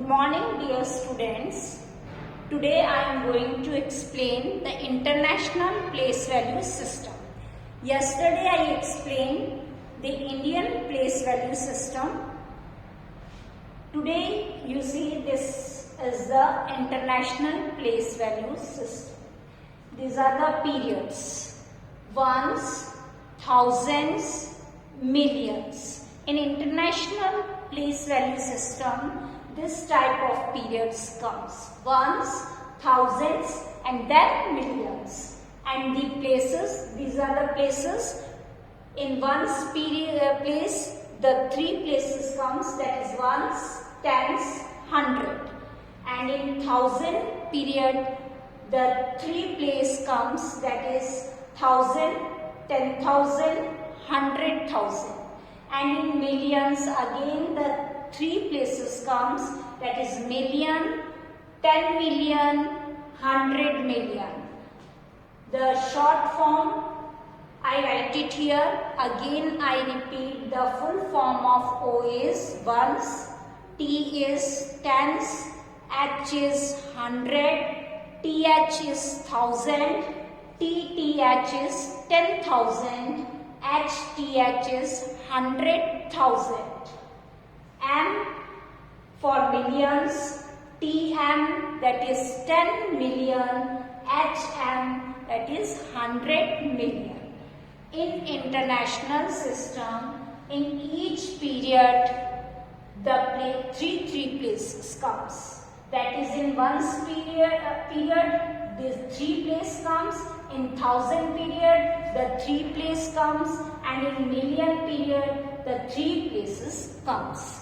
morning, dear students. Today I am going to explain the International Place Value System. Yesterday I explained the Indian Place Value System. Today you see this is the International Place Value System. These are the periods: ones, thousands, millions. In International Place Value System, this type of periods comes: ones, thousands, and then millions. And the places, these are the places. In ones place, the three places comes, that is ones, tens, hundred. And in thousand period, the three place comes, that is thousand, 10,000, 100,000. And in millions, again the three places comes, that is million, 10 million, 100 million. The short form, I write it here. Again I repeat, the full form of O is ones, T is tens, H is 100, TH is 1000, TTH is 10,000, HTH is 100,000. M for millions, TM that is 10 million, HM that is 100 million. In international system, in each period, the three places comes. That is, in ones period, this three place comes. In thousand period, the three place comes, and in million period, the three places comes.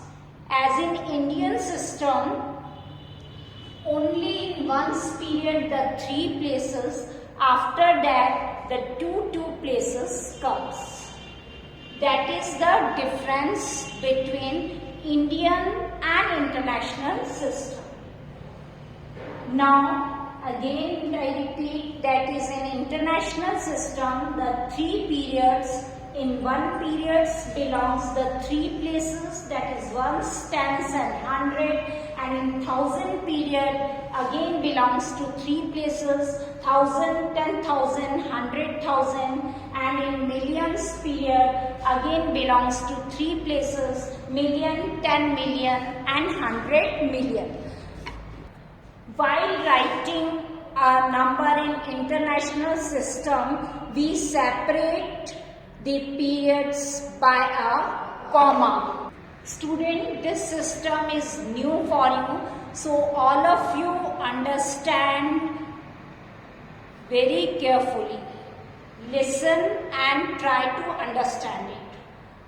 As in Indian system, only in ones period the three places, after that the two places comes. That is the difference between Indian and international system. Now again I repeat, that is, in international system the three periods. In one periods belongs the three places, that is ones, tens and 100, and in thousand period again belongs to three places, 1,000, 10,000, 100,000, and in millions period again belongs to three places, million, 10 million and 100 million. While writing a number in international system, we separate the periods by a comma. Student, this system is new for you, so all of you understand very carefully. Listen and try to understand it.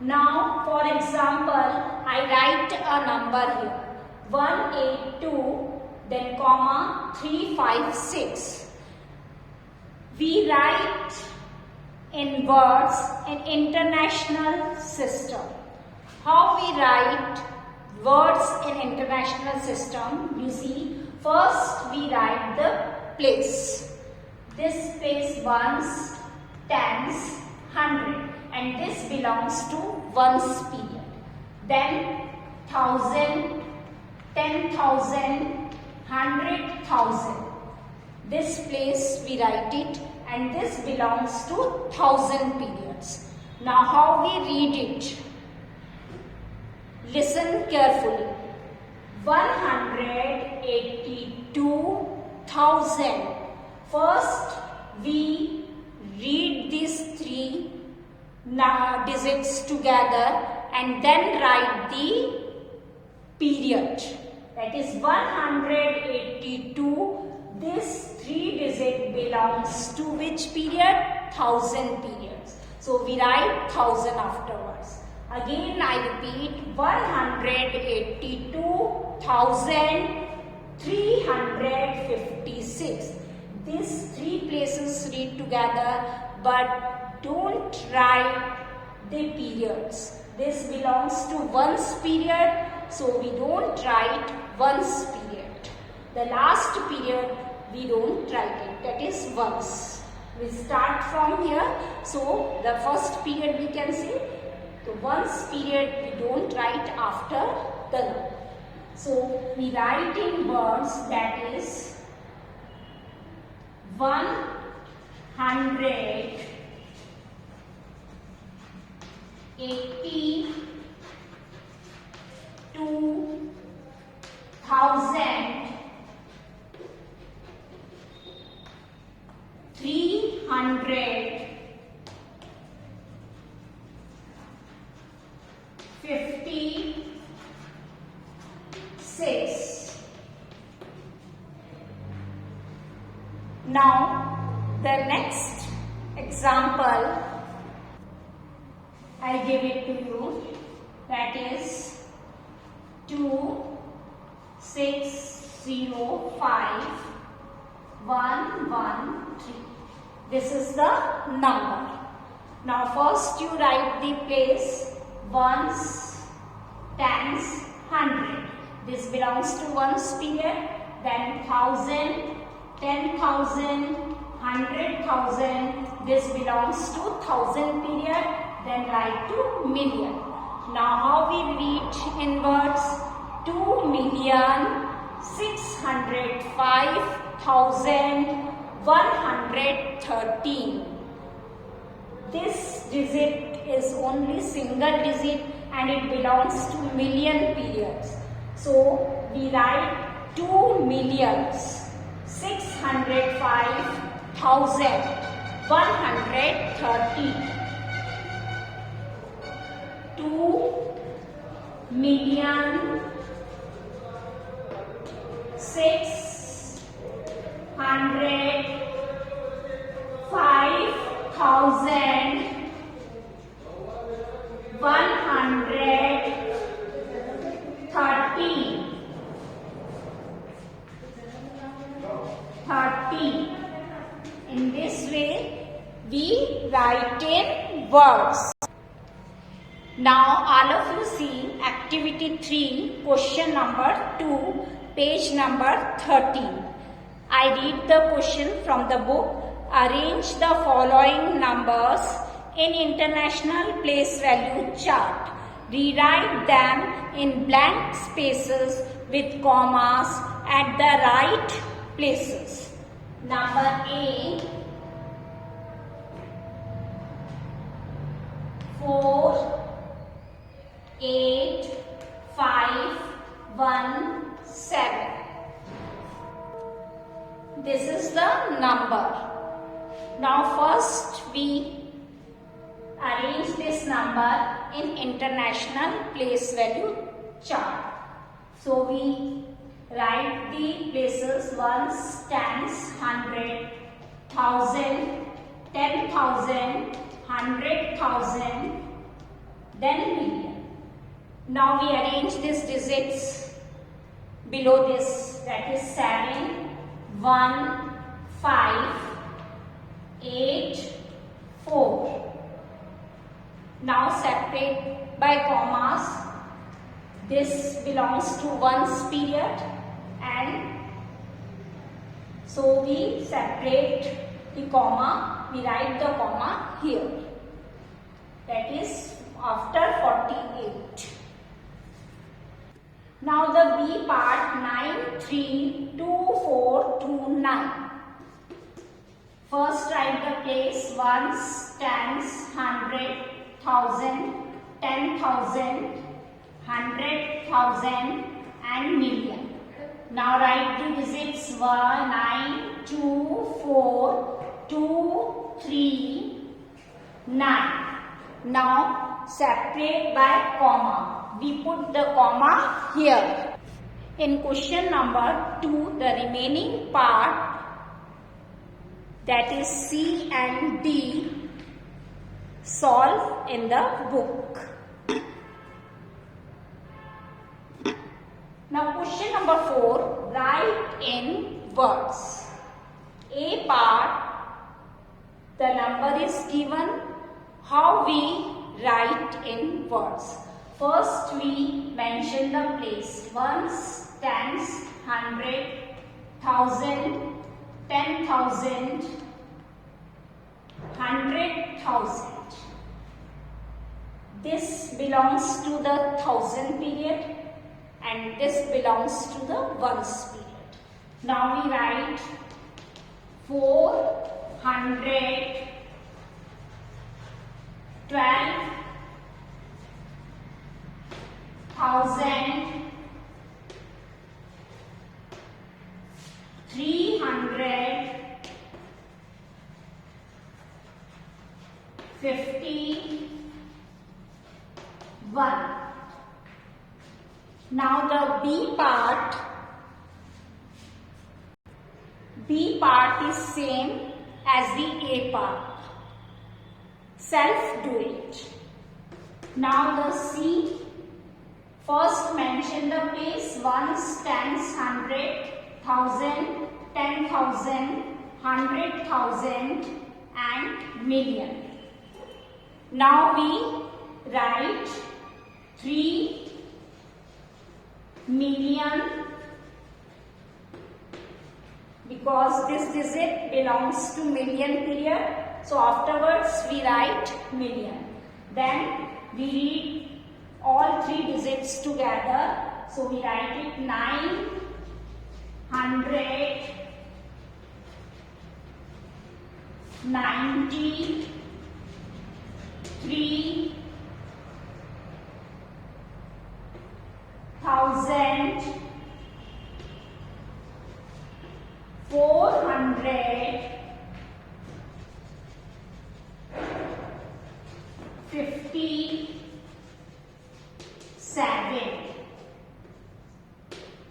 Now, for example, I write a number here, 182, then comma 356. We write in words in international system. How we write words in international system? You see, first we write the place. This place ones, tens, 100, and this belongs to ones period. Then 1,000, 10,000, 100,000. This place we write it, and this belongs to 1,000 periods. Now how we read it? Listen carefully. 182,000. First we read these three digits together and then write the period. That is 182. This three digit belongs to which period? 1,000 periods. So we write 1,000 afterwards. Again I repeat, 182,356. These three places read together, but don't write the periods. This belongs to ones period, so we don't write ones period. The last period we don't write it, that is ones. We start from here, so the first period we can say, the ones period we don't write after the number. So we write in words, that is 100, 80, 2000, 300, 56. Now the next example I give it to you, that is 2605113. This is the number. Now first you write the place ones, tens, 100. This belongs to ones period. Then 1000, 10,000, 100,000. This belongs to 1000 period. Then write to million. Now how we read in words? 2,605,113. This digit is only single digit and it belongs to million periods. So we write 2,605,130. 2,605,130. In this way we write in words. Now all of you see activity 3, question number 2, page number 13. I read the question from the book. Arrange the following numbers in international place value chart. Rewrite them in blank spaces with commas at the right places. Number A, 4, 8, 5, 1, 7. This is the number. Now first we arrange this number in international place value chart. So we write the places ones, tens, 100, 1000, 10,000, 100,000, then million. Now we arrange these digits below this, that is 7, 1, 5, 8, 4. Now separate by commas. This belongs to ones period, and so we separate the comma. We write the comma here. That is after 48. Now the B part, 932429. First write the place ones, tens, 100, 1000, 10,000, 100,000 and million. Now write the digits 1, 9, 2, 4, 2, 3, 9. Now separate by comma. We put the comma here. In question number 2, the remaining part, that is C and D, solve in the book. Now question number 4, write in words. A part, the number is given. How we write in words? First we mention the place. Ones, tens, 100, 1000, 10,000, 100,000. This belongs to the 1000 period. and this belongs to the ones period. Now we write 12,351. Now the B part is same as the A part. Self do it. Now the C, first mention the place ones, tens, 100,000, 10,000, 100,000 and million. Now we write 3 million because this digit belongs to million period. So afterwards we write million. Then we read all three digits together. So we write it 457.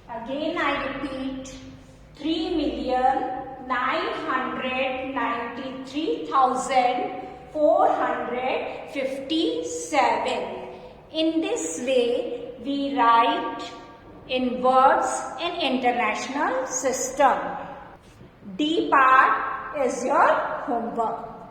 Again I repeat 3,993,457. In this way we write in words in international system. D part is your homework.